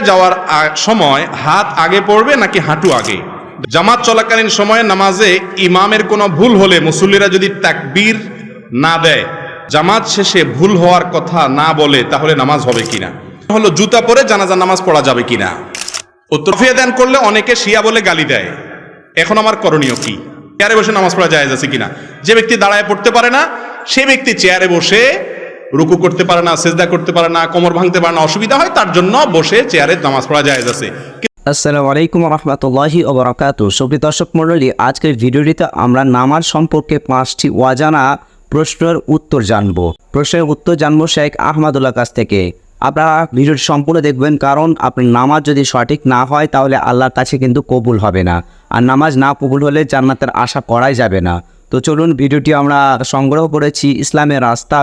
যাওয়ার সময় হাত আগে পড়বে নাকি হাঁটু আগে? জামাত চলাকালীন সময়ে নামাজে ইমামের কোনো ভুল হলে মুসল্লিরা যদি তাকবীর না দেয়, জামাত শেষে ভুল হওয়ার কথা না বলে, তাহলে নামাজ হবে কিনা? হলো জুতা পরে জানাজা নামাজ পড়া যাবে কিনা? উত্তর, রফিয়া দান করলে অনেকে শিয়া বলে গালি দেয়। এখন আমার করণীয় কি? চেয়ারে বসে নামাজ পড়া জায়েজ আছে কিনা? যে ব্যক্তি দাঁড়ায় পড়তে পারে না, সে ব্যক্তি চেয়ারে বসে রুকু করতে পারে না, সেজদা করতে পারে না, কোমর ভাঙতে পারে না, অসুবিধা হয়, তার জন্য বসে চেয়ারে নামাজ পড়া জায়েজ আছে। আসসালামু আলাইকুম রাহমাতুল্লাহি ওয়া বারাকাতুহু। সুপ্রিয় দর্শক মণ্ডলী, আজকের ভিডিওটিতে আমরা নামাজ সম্পর্কে 5টি অজানা প্রশ্নের উত্তর জানব। প্রশ্নের উত্তর জানব শেখ আহমদুল্লাহ কাছ থেকে। আপনারা ভিডিওটি সম্পূর্ণ দেখবেন, কারণ আপনার নামাজ যদি সঠিক না হয় তাহলে আল্লাহর কাছে কিন্তু কবুল হবে না, আর নামাজ না কবুল হলে জান্নাতের আশা করাই যাবে না। তো চলুন, ভিডিওটি আমরা সংগ্রহ করেছি ইসলামের রাস্তা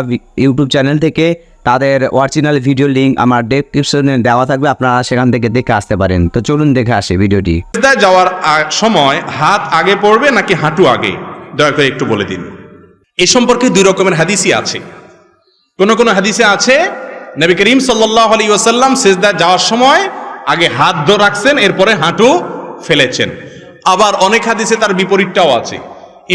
ইউটিউব চ্যানেল থেকে। তাদের অরিজিনাল ভিডিও লিঙ্ক আমার ডেসক্রিপশনে দেওয়া থাকবে, আপনারা সেখান থেকে দেখে আসতে পারেন। তো চলুন দেখে আসি ভিডিওটি। সিজদায় যাওয়ার সময় হাত আগে পড়বে নাকি হাঁটু আগে? দয়া করে একটু বলে দিন। এই সম্পর্কে দুই রকমের হাদিসই আছে। কোন কোন হাদিসে আছে নবী করিম সাল্লাল্লাহু আলাইহি ওয়াসাল্লাম সিজদায় যাওয়ার সময় আগে হাত ধরে রাখছেন, এরপরে হাঁটু ফেলেছেন। আবার অনেক হাদিসে তার বিপরীতটাও আছে।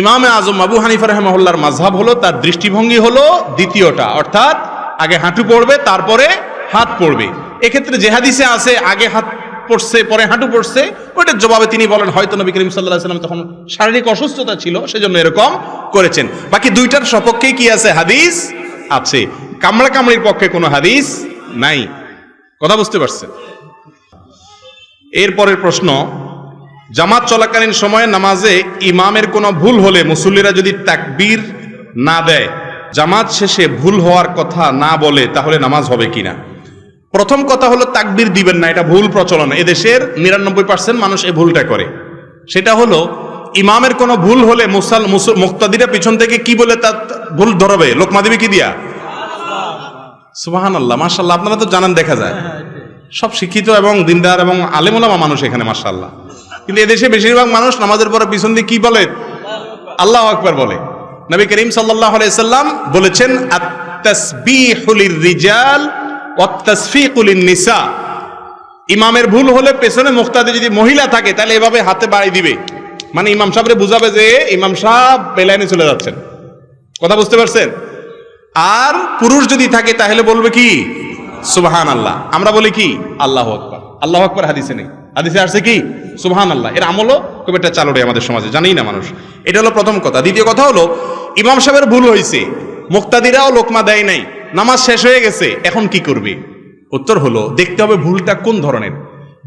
ইমামে আজম আবু হানিফা রাহিমাহুল্লাহর মাযহাব হলো, তার দৃষ্টিভঙ্গি হলো দ্বিতীয়টা, অর্থাৎ আগে হাঁটু পড়বে তারপরে হাত পড়বে। এক্ষেত্রে যে হাদিসে আছে আগে হাত পড়ছে পরে হাঁটু পড়ছে, ওইটার জবাবে তিনি বলেন হয়তো নবী করিম সাল্লাল্লাহু আলাইহি ওয়াসাল্লাম তখন শারীরিক অসুস্থতা ছিল, সেজন্য এরকম করেছেন। বাকি দুইটার সপক্ষে কি আছে? হাদিস আছে। কামড়া কামড়ির পক্ষে কোনো হাদিস নাই। কথা বুঝতে পারছেন? এরপরের প্রশ্ন, জামাত চলাকালীন সময়ে নামাজে ইমামের কোনো ভুল হলে মুসল্লিরা যদি তাকবীর না দেয়, জামাত শেষে ভুল হওয়ার কথা না বলে, তাহলে নামাজ হবে কিনা? প্রথম কথা হলো তাকবীর দিবেন না, এটা ভুল প্রচলন। এদেশের 99% মানুষ এই ভুলটা করে। সেটা হলো ইমামের কোনো ভুল হলে মুক্তাদিরা পিছন থেকে কি বলে তার ভুল ধরবে? লোকমা দিবে কি দিয়া? সুবহানাল্লাহ, মাশাআল্লাহ। আপনারা তো জানেন, দেখা যায় সব শিক্ষিত এবং দিনদার এবং আলেম ওলামা মানুষ এখানে, মাশাআল্লাহ। কিন্তু এদেশে বেশিরভাগ মানুষ নামাজের পরে পিছন দিয়ে কি বলে? আল্লাহু আকবার বলে। নবী করিম সাল্লাল্লাহু আলাইহি সাল্লাম বলেছেন, আত-তাসবিহু লির-রিজাল ওয়াত-তাসফিকু লিন-নিসা। ইমামের ভুল হলে পেছনে মুক্তাদি যদি মহিলা থাকে তাহলে এভাবে হাতে বাড়ি দিবে, মানে ইমাম সাহেবরে বুঝাবে যে ইমাম সাহেব বেলাইনে চলে যাচ্ছেন। কথা বুঝতে পারছেন? আর পুরুষ যদি থাকে তাহলে বলবে কি? সুবহানাল্লাহ। আমরা বলি কি? আল্লাহু আকবার। আল্লাহু আকবার হাদিসে নেই, হাদিসে আসছে কি? সুবহানাল্লাহ। এর আমলও খুব একটা চালু নেই আমাদের সমাজে, জানেই না মানুষ। এটা হলো প্রথম কথা। দ্বিতীয় কথা হলো, ইমাম সাহেবের ভুল হয়েছে, মুক্তাদিরাও লোকমা দেয় নাই, নামাজ শেষ হয়ে গেছে, এখন কি করবে? উত্তর হলো, দেখতে হবে ভুলটা কোন ধরনের।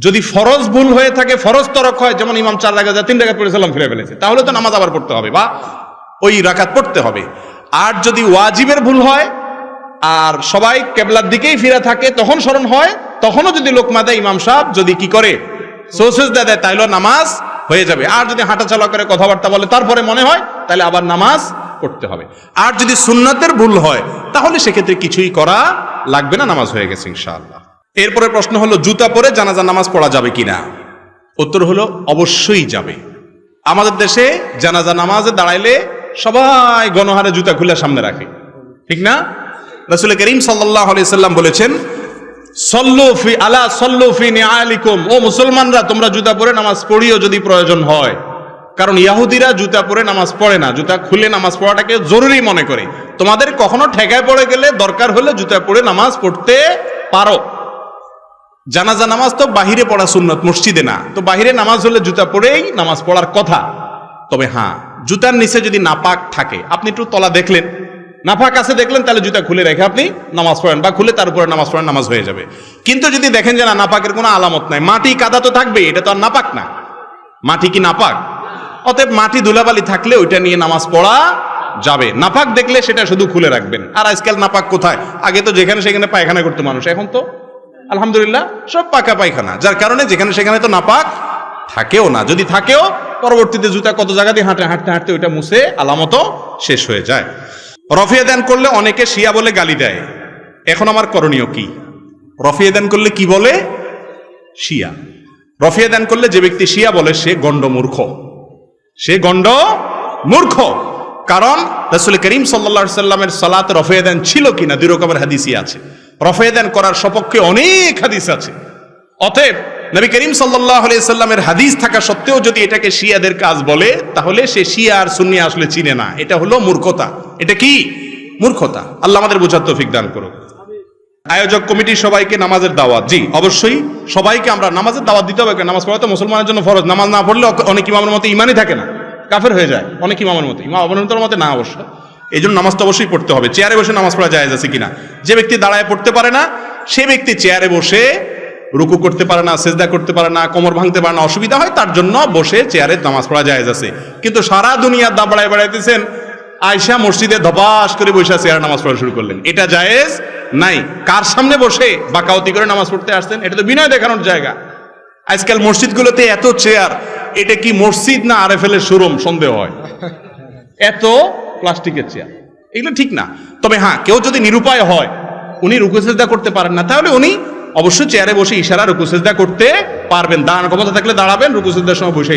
যদি ফরজ ভুল হয়ে থাকে, ফরজ তরক হয়, যেমন ইমাম 4 রাকাত 3 রাকাত পড়ে সালাম ফিরে ফেলেছে, তাহলে তো নামাজ আবার পড়তে হবে বা ওই রাকাত পড়তে হবে। আর যদি ওয়াজিবের ভুল হয় আর সবাই কেবলার দিকেই ফিরে থাকে, তখন স্মরণ হয়, তখনও যদি লোকমা দেয়, ইমাম সাহেব যদি কি করে? সুজদা দেয়, তাইলে নামাজ হয়ে যাবে। আর যদি হাঁটা চলা করে কথাবার্তা বলে তারপরে মনে হয়, তাহলে আবার নামাজ পড়তে হবে। আর যদি সুন্নাতের ভুল হয় তাহলে সেক্ষেত্রে কিছুই করা লাগবে না, নামাজ হয়ে গেছে ইনশাআল্লাহ। এরপরে প্রশ্ন হলো, জুতা পরে জানাজা নামাজ পড়া যাবে কিনা? উত্তর হলো, অবশ্যই যাবে। আমাদের দেশে জানাজা নামাজে দাঁড়াইলে সবাই গণহারে জুতা খুলে সামনে রাখে, ঠিক না? রাসূল করিম সাল্লাল্লাহু আলাইহি সাল্লাম বলেছেন, সল্লু ফি আলা সল্লু ফি নিআলিকুম, ও মুসলমানরা তোমরা জুতা পরে নামাজ পড়িও যদি প্রয়োজন হয়। কারণ ইহুদিরা জুতা পরে নামাজ পড়ে না, জুতা খুলে নামাজ পড়াটাকে জরুরি মনে করে। তোমাদের কখনো ঠেকায় পড়ে গেলে দরকার হলে জুতা পরে নামাজ পড়তে পারো। জানাজা নামাজ তো বাহিরে পড়া সুন্নত, মসজিদে না। তো বাহিরে নামাজ হলে জুতা পরেই নামাজ পড়ার কথা। তবে হ্যাঁ, জুতার নিচে যদি নাপাক থাকে, আপনি একটু তলা দেখলেন, নাপাক আছে দেখলেন, তাহলে জুতা খুলে রেখে আপনি নামাজ পড়েন বা খুলে তার উপরে নামাজ পড়েন, নামাজ হয়ে যাবে। কিন্তু যদি দেখেন যে না, নাপাকের কোনো আলামত নাই, মাটি কাদা তো থাকবে, এটা তো আর নাপাক না। মাটি কি নাপাক? অতএব মাটি ধুলাবালি থাকলে ওইটা নিয়ে নামাজ পড়া যাবে। নাপাক দেখলে সেটা শুধু খুলে রাখবেন। আর আজকাল নাপাক কোথায়? আগে তো যেখানে সেখানে পায়খানা করতো মানুষ, এখন তো আলহামদুলিল্লাহ সব পাকা পায়খানা, যার কারণে যেখানে সেখানে তো নাপাক থাকেও না। যদি থাকেও, পরবর্তীতে জুতা কত জায়গা দিয়ে হাঁটতে হাঁটতে ওইটা মুছে আলামতও শেষ হয়ে যায়। রফিয়া দান করলে অনেকে শিয়া বলে গালি দেয়। এখন আমার করণীয় কি? রফিয়া দান করলে কি বলে? শিয়া। রফিয়া দান করলে যে ব্যক্তি শিয়া বলে সে গণ্ড মূর্খ, সে গণ্ড মূর্খ। কারণ রাসূল করিম সাল্লাল্লাহু আলাইহি সাল্লামের সালাতে রফিয়া দান ছিল কিনা 2 রকমের হাদিসই আছে। রফিয়া দান করার সপক্ষে অনেক হাদিস আছে, অতএব নবী করিম সাল্লাল্লাহু আলাইহি সাল্লামের হাদিস থাকা সত্ত্বেও যদি এটাকে শিয়াদের কাজ বলে, তাহলে সে শিয়া আর সুন্নি আসলে চিনে না। এটা হলো মূর্খতা। এটা কি মূর্খতা? আল্লাহ আমাদের বোঝার তৌফিক দান করুক। আয়োজক কমিটির সবাইকে নামাজের দাওয়াত। জি, অবশ্যই সবাইকে আমরা নামাজের দাওয়াত দিতে হবে। নামাজ পড়া তো মুসলমানের জন্য ফরজ। নামাজ না পড়লে অনেক ইমামের মতে ইমানই থাকে না, কাফের হয়ে যায় অনেক ইমামের মতে। ইমাম অবনতর মতে না অবশ্য। এই জন্য নামাজ তো অবশ্যই পড়তে হবে। চেয়ারে বসে নামাজ পড়া জায়েজ আছে কিনা? যে ব্যক্তি দাঁড়ায় পড়তে পারে না, সে ব্যক্তি চেয়ারে বসে রুকু করতে পারে না, সেজদা করতে পারে না, কোমর ভাঙতে পারে না, অসুবিধা হয়, তার জন্য বসে চেয়ারে নামাজ পড়া জায়েজ আছে। কিন্তু সারা দুনিয়ার দাবড়ায় বেড়াইতেছেন, আয়সা মসজিদে ধপাস করে বসে চেয়ারে নামাজ পড়া শুরু করলেন, এটা জায়েজ নাই। কার সামনে বসে বাকাওতি করে নামাজ পড়তে আসছেন? এটা তো বিনয় দেখানোর জায়গা। আজকাল মসজিদগুলোতে এত চেয়ার, এটা কি মসজিদ না আরএফএল এর শোরুম সন্দেহ হয়। এত প্লাস্টিকের চেয়ার, এগুলো ঠিক না। তবে হ্যাঁ, কেউ যদি নিরুপায় হয়, উনি রুকু সেজদা করতে পারেন না, তাহলে উনি অবশ্যই চেয়ারে বসে ইশারা রুকু সেজদা করতে পারবেন। দাঁড়ানোর ক্ষমতা থাকলে দাঁড়াবেন, রুকু সেজদার সময় বসে